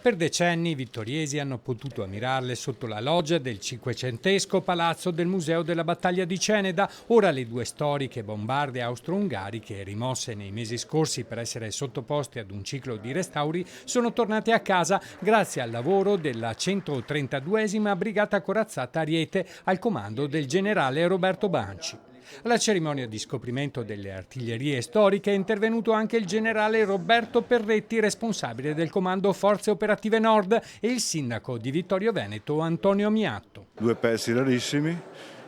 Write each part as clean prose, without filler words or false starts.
Per decenni i vittoriesi hanno potuto ammirarle sotto la loggia del cinquecentesco palazzo del Museo della Battaglia di Ceneda. Ora le due storiche bombarde austro-ungariche, rimosse nei mesi scorsi per essere sottoposte ad un ciclo di restauri, sono tornate a casa grazie al lavoro della 132esima Brigata Corazzata Ariete al comando del generale Roberto Banci. Alla cerimonia di scoprimento delle artiglierie storiche è intervenuto anche il generale Roberto Perretti, responsabile del comando Forze Operative Nord, e il sindaco di Vittorio Veneto Antonio Miatto. Due pezzi rarissimi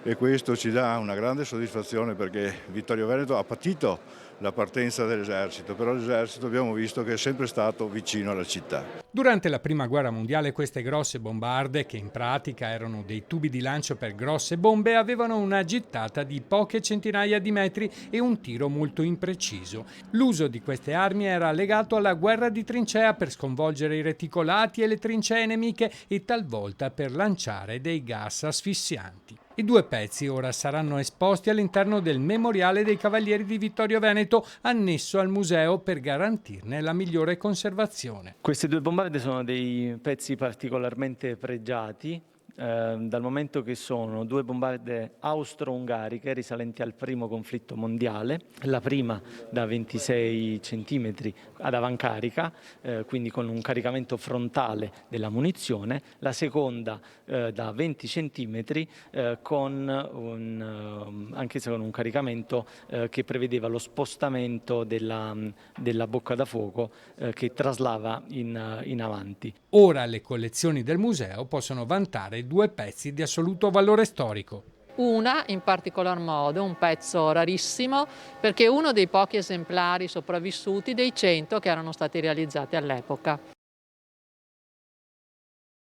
e questo ci dà una grande soddisfazione perché Vittorio Veneto ha patito la partenza dell'esercito, però l'esercito abbiamo visto che è sempre stato vicino alla città. Durante la Prima Guerra Mondiale queste grosse bombarde, che in pratica erano dei tubi di lancio per grosse bombe, avevano una gittata di poche centinaia di metri e un tiro molto impreciso. L'uso di queste armi era legato alla guerra di trincea per sconvolgere i reticolati e le trincee nemiche e talvolta per lanciare dei gas asfissianti. I due pezzi ora saranno esposti all'interno del Memoriale dei Cavalieri di Vittorio Veneto, annesso al museo per garantirne la migliore conservazione. Queste due bombarde sono dei pezzi particolarmente pregiati, dal momento che sono due bombarde austro-ungariche risalenti al primo conflitto mondiale, la prima da 26 cm ad avancarica, quindi con un caricamento frontale della munizione, la seconda da 20 cm anche se con un caricamento che prevedeva lo spostamento della bocca da fuoco che traslava in avanti. Ora le collezioni del museo possono vantare due pezzi di assoluto valore storico. Una in particolar modo, un pezzo rarissimo, perché è uno dei pochi esemplari sopravvissuti dei 100 che erano stati realizzati all'epoca.